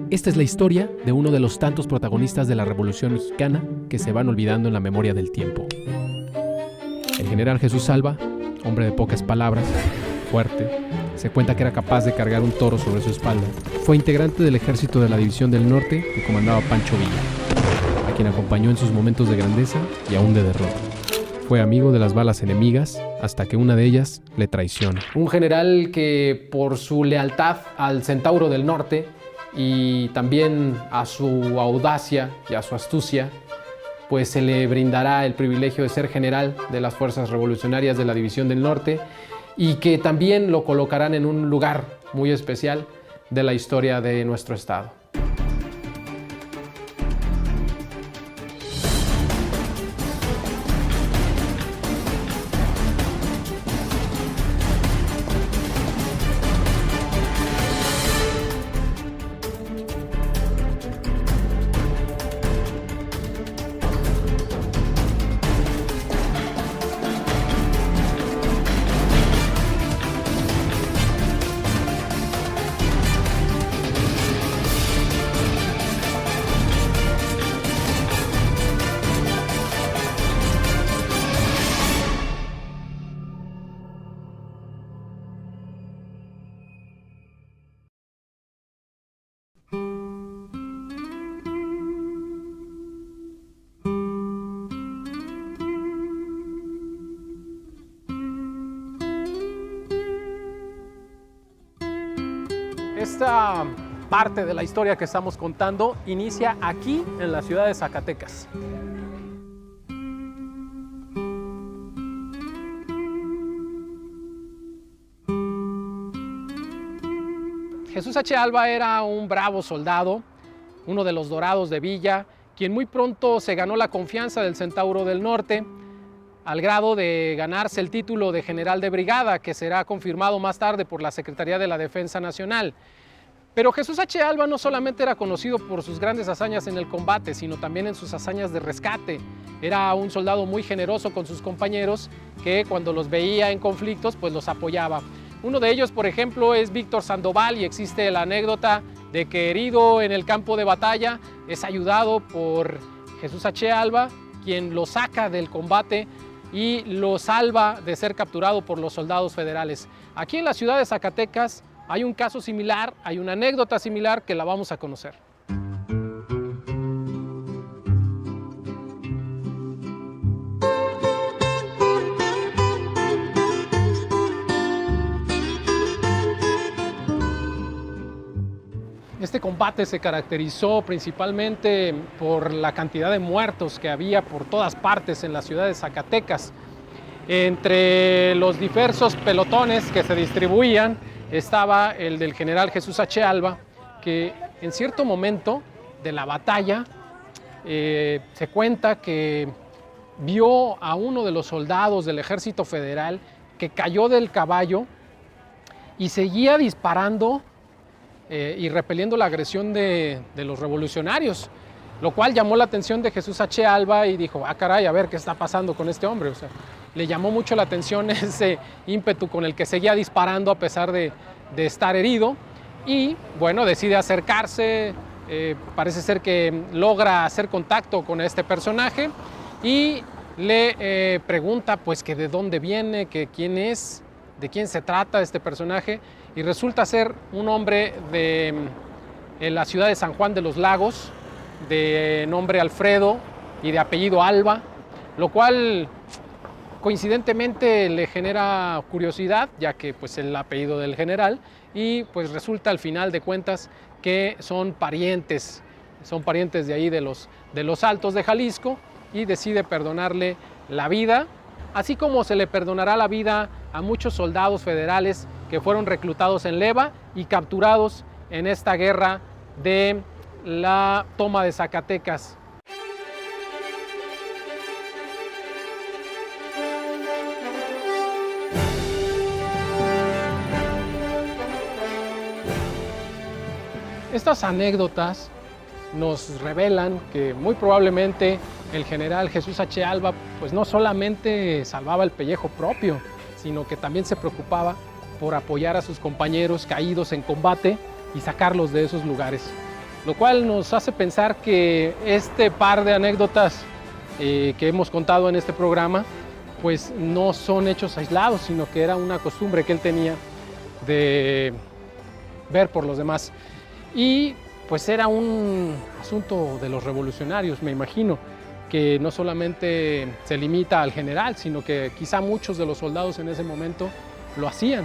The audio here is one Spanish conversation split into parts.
Esta es la historia de uno de los tantos protagonistas de la Revolución Mexicana que se van olvidando en la memoria del tiempo. El general Jesús Alba, hombre de pocas palabras, fuerte, se cuenta que era capaz de cargar un toro sobre su espalda. Fue integrante del ejército de la División del Norte que comandaba Pancho Villa, a quien acompañó en sus momentos de grandeza y aún de derrota. Fue amigo de las balas enemigas hasta que una de ellas le traiciona. Un general que por su lealtad al Centauro del Norte y también a su audacia y a su astucia, pues se le brindará el privilegio de ser general de las Fuerzas Revolucionarias de la División del Norte y que también lo colocarán en un lugar muy especial de la historia de nuestro estado. Esta parte de la historia que estamos contando inicia aquí en la ciudad de Zacatecas. Jesús H. Alba era un bravo soldado, uno de los dorados de Villa, quien muy pronto se ganó la confianza del Centauro del Norte, al grado de ganarse el título de general de brigada, que será confirmado más tarde por la Secretaría de la Defensa Nacional. Pero Jesús H. Alba no solamente era conocido por sus grandes hazañas en el combate, sino también en sus hazañas de rescate. Era un soldado muy generoso con sus compañeros que cuando los veía en conflictos, pues los apoyaba. Uno de ellos, por ejemplo, es Víctor Sandoval, y existe la anécdota de que herido en el campo de batalla es ayudado por Jesús H. Alba, quien lo saca del combate y lo salva de ser capturado por los soldados federales. Aquí en la ciudad de Zacatecas hay un caso similar, hay una anécdota similar que la vamos a conocer. Este combate se caracterizó principalmente por la cantidad de muertos que había por todas partes en la ciudad de Zacatecas. Entre los diversos pelotones que se distribuían estaba el del general Jesús H. Alba, que en cierto momento de la batalla se cuenta que vio a uno de los soldados del ejército federal que cayó del caballo y seguía disparando y repeliendo la agresión de los revolucionarios, lo cual llamó la atención de Jesús H. Alba y dijo, ah caray, a ver qué está pasando con este hombre. O sea, le llamó mucho la atención ese ímpetu con el que seguía disparando a pesar de estar herido y bueno, decide acercarse, parece ser que logra hacer contacto con este personaje y le pregunta pues que de dónde viene, que quién es, de quién se trata este personaje, y resulta ser un hombre de la ciudad de San Juan de los Lagos, de nombre Alfredo y de apellido Alba, lo cual coincidentemente le genera curiosidad, ya que pues el apellido del general, y pues resulta al final de cuentas que son parientes de ahí de los Altos de Jalisco, y decide perdonarle la vida, así como se le perdonará la vida a muchos soldados federales que fueron reclutados en Leva y capturados en esta guerra de la toma de Zacatecas. Estas anécdotas nos revelan que muy probablemente el general Jesús H. Alba pues no solamente salvaba el pellejo propio, sino que también se preocupaba por apoyar a sus compañeros caídos en combate y sacarlos de esos lugares. Lo cual nos hace pensar que este par de anécdotas que hemos contado en este programa, pues no son hechos aislados, sino que era una costumbre que él tenía de ver por los demás. Y pues era un asunto de los revolucionarios, me imagino, que no solamente se limita al general, sino que quizá muchos de los soldados en ese momento lo hacían.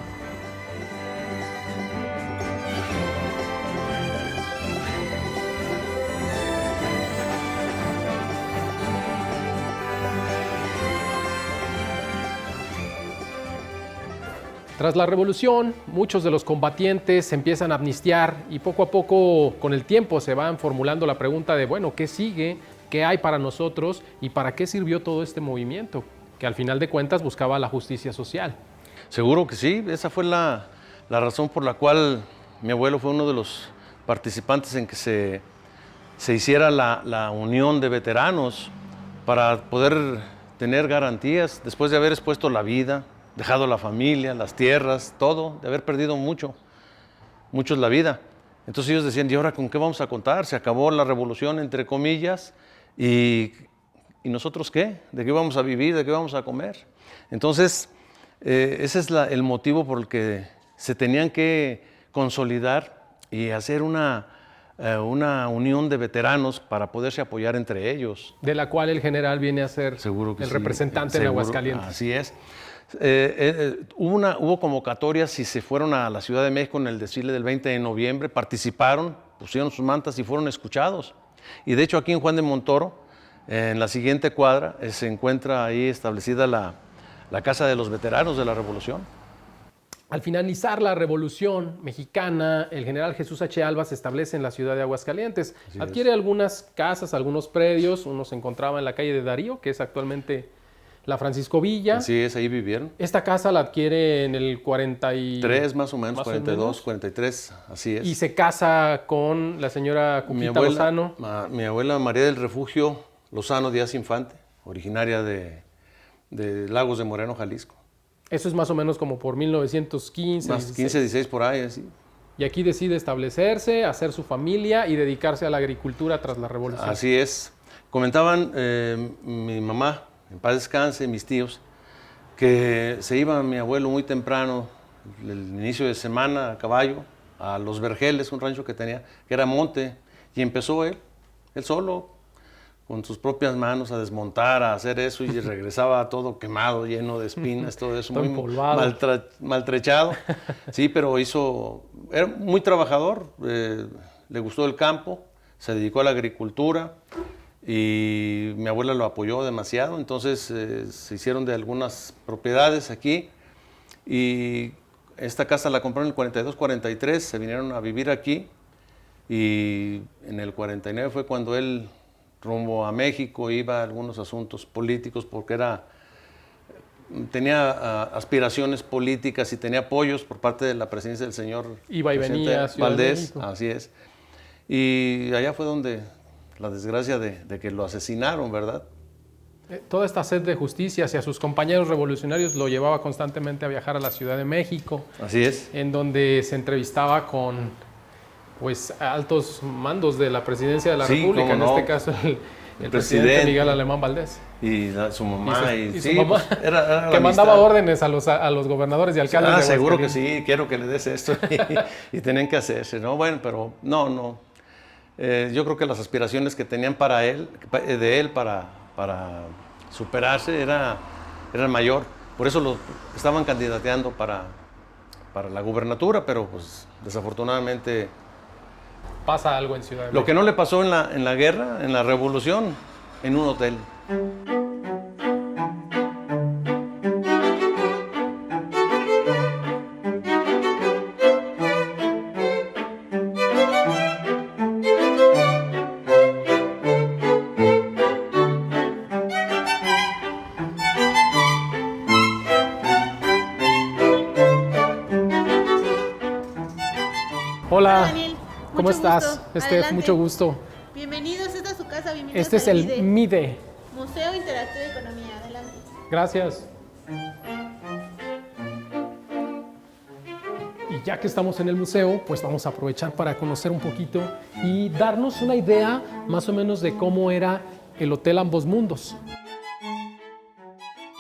Tras la revolución, muchos de los combatientes se empiezan a amnistiar y poco a poco, con el tiempo, se van formulando la pregunta de, bueno, ¿qué sigue? ¿Qué hay para nosotros? ¿Y para qué sirvió todo este movimiento? Que al final de cuentas buscaba la justicia social. Seguro que sí, esa fue la razón por la cual mi abuelo fue uno de los participantes en que se hiciera la unión de veteranos para poder tener garantías después de haber expuesto la vida, dejado la familia, las tierras, todo, de haber perdido muchos la vida. Entonces ellos decían, ¿y ahora con qué vamos a contar? Se acabó la revolución, entre comillas, ¿y nosotros qué? ¿De qué vamos a vivir? ¿De qué vamos a comer? Entonces, ese es el motivo por el que se tenían que consolidar y hacer una unión de veteranos para poderse apoyar entre ellos. De la cual el general viene a ser el representante en Aguascalientes. Así es. Hubo convocatorias y se fueron a la Ciudad de México en el desfile del 20 de noviembre, participaron, pusieron sus mantas y fueron escuchados. Y de hecho aquí en Juan de Montoro, en la siguiente cuadra, se encuentra ahí establecida la Casa de los Veteranos de la Revolución. Al finalizar la Revolución Mexicana, el general Jesús H. Alba se establece en la ciudad de Aguascalientes. Adquiere algunas casas, algunos predios. Uno se encontraba en la calle de Darío, que es actualmente la Francisco Villa. Así es, ahí vivieron. Esta casa la adquiere en el 43 más o menos, 42, 43, así es. Y se casa con la señora Cuquita Lozano. Mi abuela María del Refugio Lozano Díaz Infante, originaria de Lagos de Moreno, Jalisco. Eso es más o menos como por 1915. Más 15, 16 por ahí, así. Y aquí decide establecerse, hacer su familia y dedicarse a la agricultura tras la revolución. Así es. Comentaban mi mamá, en paz descanse, mis tíos, que se iba mi abuelo muy temprano, el inicio de semana, a caballo, a Los Vergeles, un rancho que tenía, que era monte, y empezó él solo, con sus propias manos, a desmontar, a hacer eso, y regresaba todo quemado, lleno de espinas, todo eso, todo muy maltrechado. Sí, pero era muy trabajador, le gustó el campo, se dedicó a la agricultura, y mi abuela lo apoyó demasiado, entonces se hicieron de algunas propiedades aquí, y esta casa la compraron en el 42-43, se vinieron a vivir aquí, y en el 49 fue cuando él, rumbo a México, iba a algunos asuntos políticos, porque tenía aspiraciones políticas y tenía apoyos por parte de la presidencia del señor iba y venía a Ciudad Valdés, de México. así es, y allá fue donde la desgracia de que lo asesinaron, ¿verdad? Toda esta sed de justicia hacia sus compañeros revolucionarios lo llevaba constantemente a viajar a la Ciudad de México. Así es. En donde se entrevistaba con altos mandos de la presidencia de la República, en este caso el presidente Miguel Alemán Valdés. Y su mamá. Y su mamá, era que mandaba órdenes a los gobernadores y alcaldes de seguro que sí, quiero que le des esto. y tenían que hacerse, ¿no? Bueno, pero no. Yo creo que las aspiraciones que tenían para superarse eran mayor. Por eso lo estaban candidateando para la gubernatura, pero pues desafortunadamente pasa algo en Ciudad de México. Lo que no le pasó en la guerra, en la revolución, en un hotel. Hola, Daniel, ¿cómo estás? Mucho gusto. Bienvenidos, esta es su casa, bienvenidos. Este es el MIDE. Museo Interactivo de Economía, adelante. Gracias. Y ya que estamos en el museo, pues vamos a aprovechar para conocer un poquito y darnos una idea más o menos de cómo era el Hotel Ambos Mundos.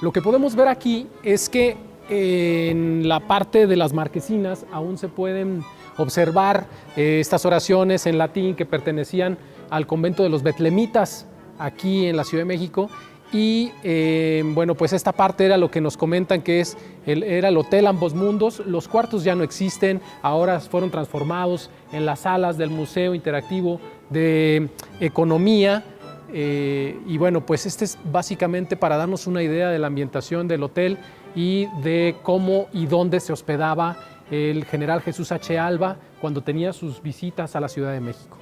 Lo que podemos ver aquí es que en la parte de las marquesinas aún se pueden observar estas oraciones en latín que pertenecían al convento de los betlemitas aquí en la Ciudad de México. Y bueno, pues esta parte era lo que nos comentan que era el Hotel Ambos Mundos. Los cuartos ya no existen, ahora fueron transformados en las salas del Museo Interactivo de Economía. Y bueno, pues este es básicamente para darnos una idea de la ambientación del hotel y de cómo y dónde se hospedaba el general Jesús H. Alba cuando tenía sus visitas a la Ciudad de México.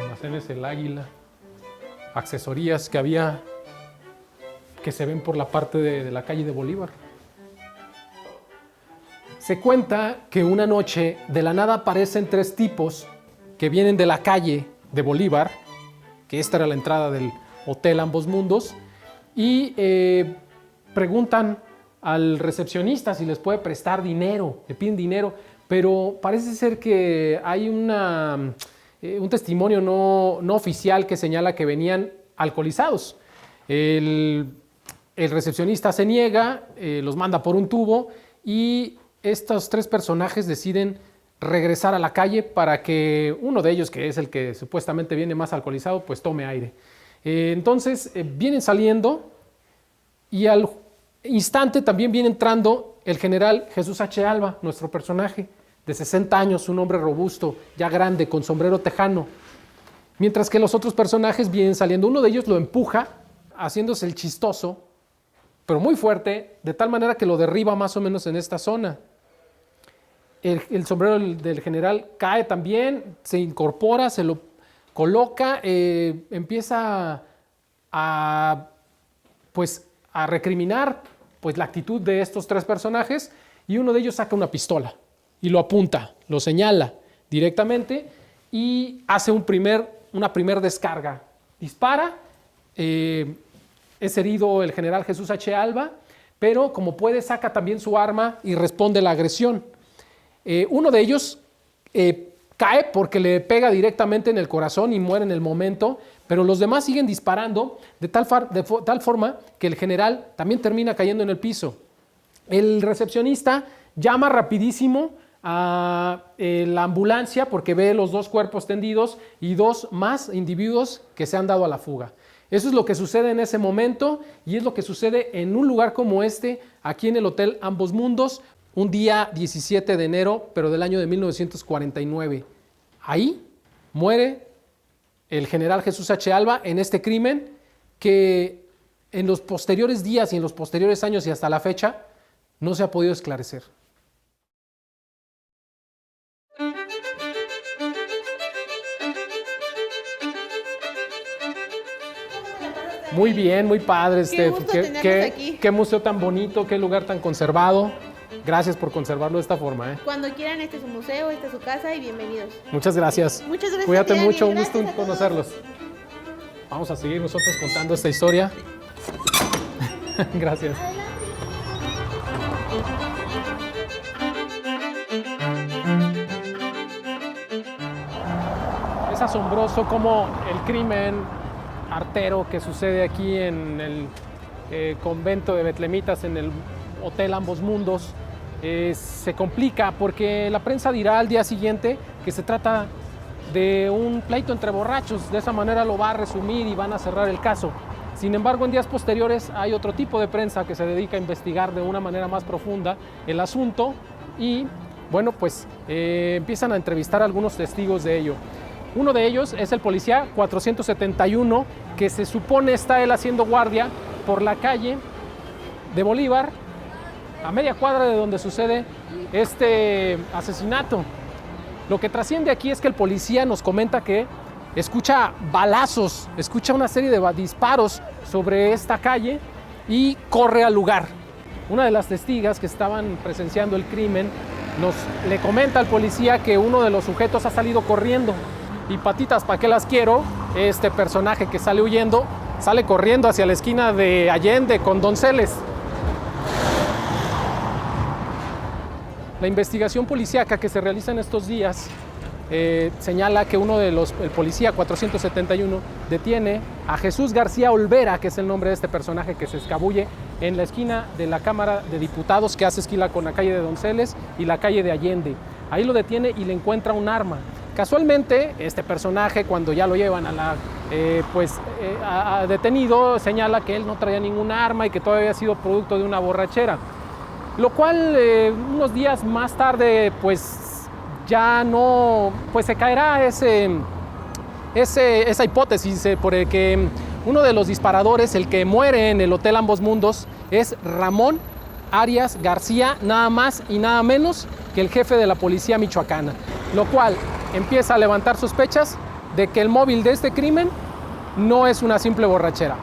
Almacenes El Águila, accesorías que había que se ven por la parte de la calle de Bolívar. Se cuenta que una noche de la nada aparecen tres tipos que vienen de la calle de Bolívar, que esta era la entrada del Hotel Ambos Mundos, y preguntan al recepcionista si les puede prestar dinero, le piden dinero, pero parece ser que hay un testimonio no oficial que señala que venían alcoholizados. El recepcionista se niega, los manda por un tubo y estos tres personajes deciden regresar a la calle para que uno de ellos, que es el que supuestamente viene más alcoholizado, pues tome aire. Entonces vienen saliendo y al instante también viene entrando el general Jesús H. Alba, nuestro personaje, de 60 años, un hombre robusto, ya grande, con sombrero tejano. Mientras que los otros personajes vienen saliendo. Uno de ellos lo empuja, haciéndose el chistoso, pero muy fuerte, de tal manera que lo derriba más o menos en esta zona. El sombrero del general cae también, se incorpora, se lo coloca, empieza a recriminar pues, la actitud de estos tres personajes y uno de ellos saca una pistola y lo apunta, lo señala directamente y hace una primer descarga. Dispara, es herido el general Jesús H. Alba, pero como puede saca también su arma y responde la agresión. Uno de ellos cae porque le pega directamente en el corazón y muere en el momento, pero los demás siguen disparando de tal forma que el general también termina cayendo en el piso. El recepcionista llama rapidísimo a la ambulancia porque ve los dos cuerpos tendidos y dos más individuos que se han dado a la fuga. Eso es lo que sucede en ese momento y es lo que sucede en un lugar como este, aquí en el Hotel Ambos Mundos, un día 17 de enero, pero del año de 1949. Ahí muere el general Jesús H. Alba en este crimen que en los posteriores días y en los posteriores años y hasta la fecha no se ha podido esclarecer. Muy bien, muy padre. Qué gusto tenerlos aquí. Qué museo tan bonito, qué lugar tan conservado. Gracias por conservarlo de esta forma. Cuando quieran, este es su museo, esta es su casa y bienvenidos. Muchas gracias. Muchas gracias. Cuídate Daniel. mucho, un gusto Gracias a todos. conocerlos. Vamos a seguir nosotros contando esta historia. Gracias. Es asombroso cómo el crimen artero que sucede aquí en el convento de betlemitas, en el Hotel Ambos Mundos, se complica porque la prensa dirá al día siguiente que se trata de un pleito entre borrachos. De esa manera lo va a resumir y van a cerrar el caso. Sin embargo, en días posteriores hay otro tipo de prensa que se dedica a investigar de una manera más profunda el asunto y, bueno, pues empiezan a entrevistar a algunos testigos de ello. Uno de ellos es el policía 471, que se supone está él haciendo guardia por la calle de Bolívar, a media cuadra de donde sucede este asesinato. Lo que trasciende aquí es que el policía nos comenta que escucha balazos, escucha una serie de disparos sobre esta calle y corre al lugar. Una de las testigas que estaban presenciando el crimen le comenta al policía que uno de los sujetos ha salido corriendo y patitas, ¿para qué las quiero? este personaje que sale huyendo, sale corriendo hacia la esquina de Allende con Donceles. La investigación policíaca que se realiza en estos días señala que el policía 471 detiene a Jesús García Olvera, que es el nombre de este personaje que se escabulle en la esquina de la Cámara de Diputados que hace esquina con la calle de Donceles y la calle de Allende. Ahí lo detiene y le encuentra un arma. Casualmente, este personaje, cuando ya lo llevan a detenido, señala que él no traía ningún arma y que todo había sido producto de una borrachera. Lo cual, unos días más tarde, pues ya no, pues se caerá esa hipótesis por el que uno de los disparadores, el que muere en el Hotel Ambos Mundos, es Ramón Arias García, nada más y nada menos que el jefe de la policía michoacana, lo cual empieza a levantar sospechas de que el móvil de este crimen no es una simple borrachera.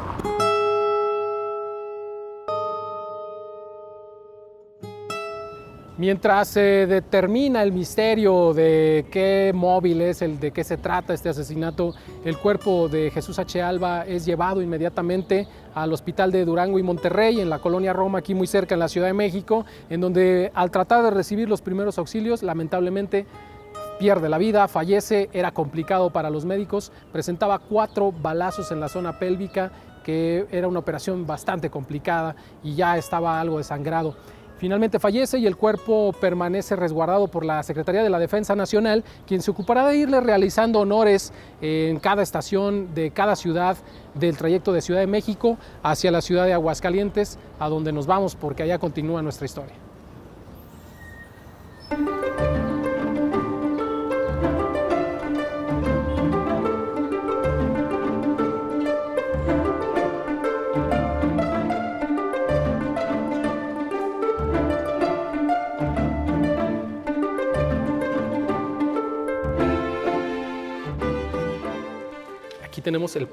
Mientras se determina el misterio de qué móvil es, de qué se trata este asesinato, el cuerpo de Jesús H. Alba es llevado inmediatamente al hospital de Durango y Monterrey, en la colonia Roma, aquí muy cerca en la Ciudad de México, en donde al tratar de recibir los primeros auxilios, lamentablemente pierde la vida, fallece. Era complicado para los médicos, presentaba 4 balazos en la zona pélvica, que era una operación bastante complicada y ya estaba algo desangrado. Finalmente fallece y el cuerpo permanece resguardado por la Secretaría de la Defensa Nacional, quien se ocupará de irle realizando honores en cada estación de cada ciudad del trayecto de Ciudad de México hacia la ciudad de Aguascalientes, a donde nos vamos porque allá continúa nuestra historia. Aquí tenemos el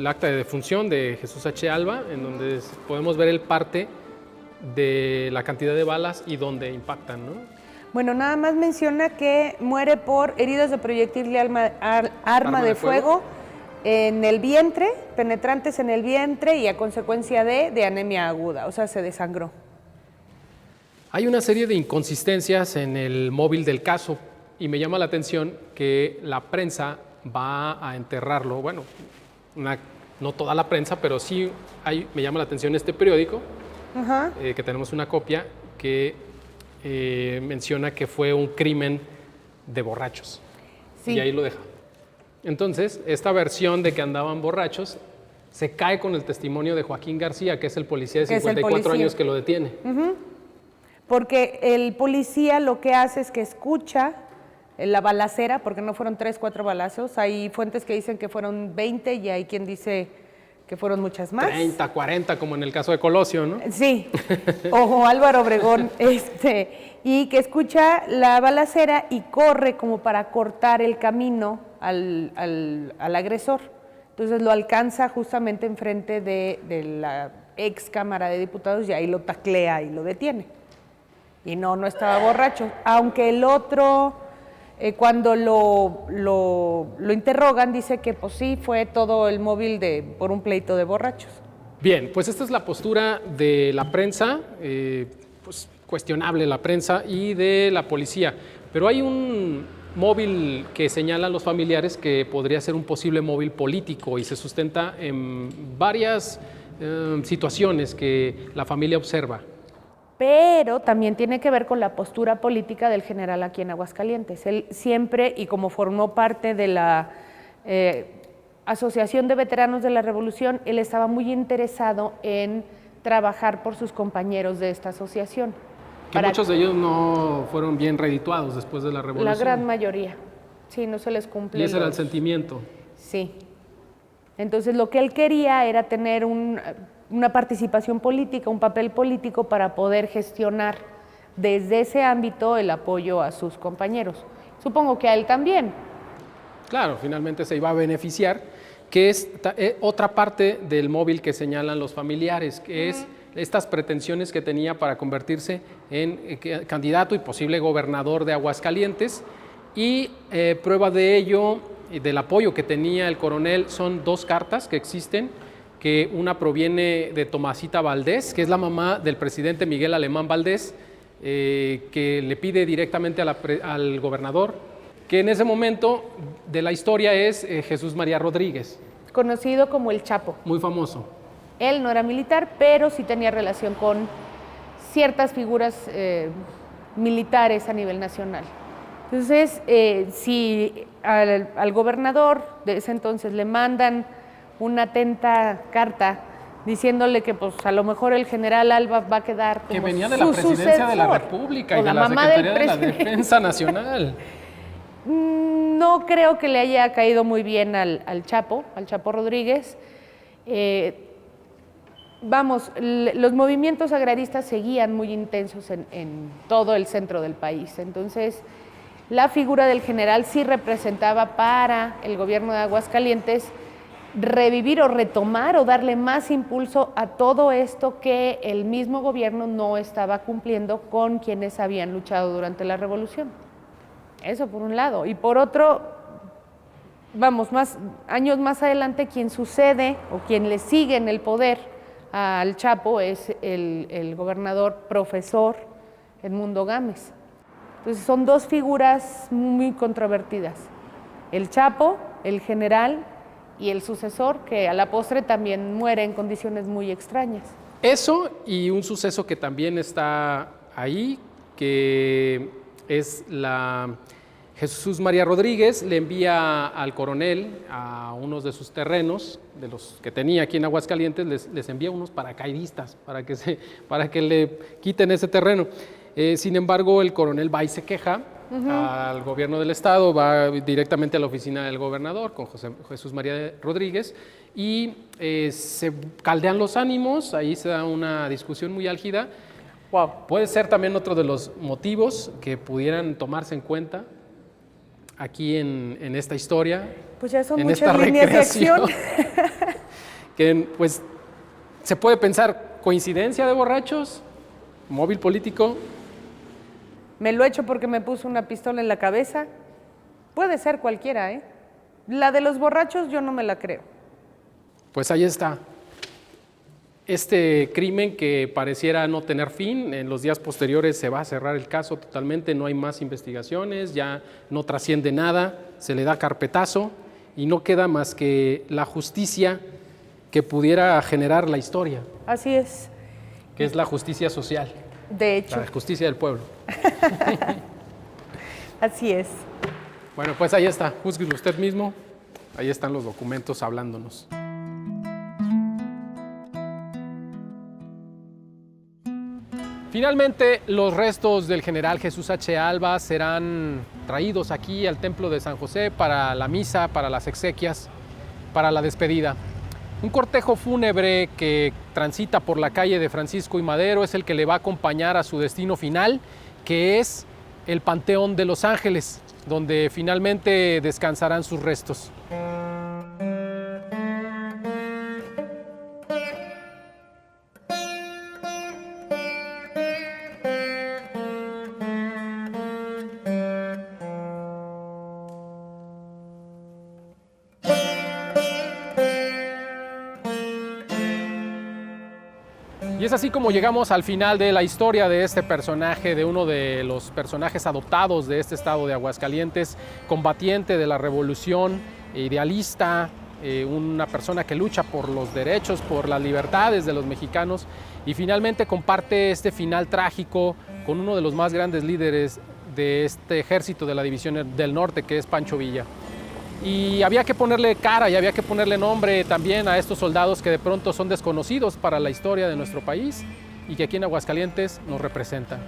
acta de defunción de Jesús H. Alba, en donde podemos ver el parte de la cantidad de balas y dónde impactan, ¿no? Bueno, nada más menciona que muere por heridas de proyectil de arma de fuego en el vientre, penetrantes en el vientre y a consecuencia de anemia aguda, o sea, se desangró. Hay una serie de inconsistencias en el móvil del caso y me llama la atención que la prensa va a enterrarlo, bueno, no toda la prensa, pero sí me llama la atención este periódico, que tenemos una copia, que menciona que fue un crimen de borrachos. Sí. Y ahí lo deja. Entonces, esta versión de que andaban borrachos se cae con el testimonio de Joaquín García, que es el policía de 54 años que lo detiene. Porque el policía lo que hace es que escucha la balacera, porque no fueron 3, 4 balazos. Hay fuentes que dicen que fueron 20 y hay quien dice que fueron muchas más. 30, 40, como en el caso de Colosio, ¿no? Sí, o Álvaro Obregón, y que escucha la balacera y corre como para cortar el camino al agresor. Entonces lo alcanza justamente enfrente de la ex Cámara de Diputados y ahí lo taclea y lo detiene. Y no estaba borracho, aunque el otro... cuando lo interrogan, dice que pues sí, fue todo el móvil por un pleito de borrachos. Bien, pues esta es la postura de la prensa, pues cuestionable la prensa, y de la policía. Pero hay un móvil que señalan los familiares que podría ser un posible móvil político y se sustenta en varias situaciones que la familia observa. Pero también tiene que ver con la postura política del general aquí en Aguascalientes. Él siempre, y como formó parte de la Asociación de Veteranos de la Revolución, él estaba muy interesado en trabajar por sus compañeros de esta asociación. Que muchos de ellos no fueron bien redituados después de la Revolución. La gran mayoría, sí, no se les cumplió. Y ese era el sentimiento. Sí. Entonces lo que él quería era tener una participación política, un papel político para poder gestionar desde ese ámbito el apoyo a sus compañeros. Supongo que a él también. Claro, finalmente se iba a beneficiar, que es otra parte del móvil que señalan los familiares, que es estas pretensiones que tenía para convertirse en candidato y posible gobernador de Aguascalientes, Y prueba de ello, del apoyo que tenía el coronel, son 2 cartas que existen, que una proviene de Tomasita Valdés, que es la mamá del presidente Miguel Alemán Valdés, que le pide directamente al gobernador, que en ese momento de la historia es Jesús María Rodríguez. Conocido como el Chapo. Muy famoso. Él no era militar, pero sí tenía relación con ciertas figuras militares a nivel nacional. Entonces, si al gobernador de ese entonces le mandan una atenta carta diciéndole que pues a lo mejor el general Alba va a quedar como que venía de la presidencia de la República y de la Secretaría de la Defensa Nacional. No creo que le haya caído muy bien al Chapo Rodríguez. Los movimientos agraristas seguían muy intensos en todo el centro del país. Entonces, la figura del general sí representaba para el gobierno de Aguascalientes revivir o retomar o darle más impulso a todo esto que el mismo gobierno no estaba cumpliendo con quienes habían luchado durante la revolución. Eso por un lado. Y por otro, años más adelante, quien sucede o quien le sigue en el poder al Chapo es el gobernador profesor Edmundo Gámez. Entonces son 2 figuras muy controvertidas. El Chapo, el general, y el sucesor, que a la postre también muere en condiciones muy extrañas. Eso y un suceso que también está ahí, que es Jesús María Rodríguez le envía al coronel a unos de sus terrenos, de los que tenía aquí en Aguascalientes, les envía unos paracaidistas para que le quiten ese terreno. Sin embargo, el coronel va y se queja al gobierno del estado, va directamente a la oficina del gobernador con Jesús María Rodríguez y se caldean los ánimos, ahí se da una discusión muy álgida. Wow. Puede ser también otro de los motivos que pudieran tomarse en cuenta aquí en esta historia. Pues ya son en muchas esta líneas de acción. Que pues se puede pensar coincidencia de borrachos, móvil político. Me lo he hecho porque me puso una pistola en la cabeza. Puede ser cualquiera, ¿eh? La de los borrachos yo no me la creo. Pues ahí está. Este crimen que pareciera no tener fin, en los días posteriores se va a cerrar el caso totalmente, no hay más investigaciones, ya no trasciende nada, se le da carpetazo y no queda más que la justicia que pudiera generar la historia. Así es. Que es la justicia social. De hecho. La justicia del pueblo. Así es. Bueno, pues ahí está, júzguelo usted mismo, ahí están los documentos hablándonos. Finalmente, los restos del general Jesús H. Alba serán traídos aquí al Templo de San José para la misa, para las exequias, para la despedida. Un cortejo fúnebre que transita por la calle de Francisco y Madero es el que le va a acompañar a su destino final, que es el Panteón de Los Ángeles, donde finalmente descansarán sus restos. Y es así como llegamos al final de la historia de este personaje, de uno de los personajes adoptados de este estado de Aguascalientes, combatiente de la revolución, idealista, una persona que lucha por los derechos, por las libertades de los mexicanos y finalmente comparte este final trágico con uno de los más grandes líderes de este ejército de la División del Norte, que es Pancho Villa. Y había que ponerle cara y había que ponerle nombre también a estos soldados que de pronto son desconocidos para la historia de nuestro país y que aquí en Aguascalientes nos representan.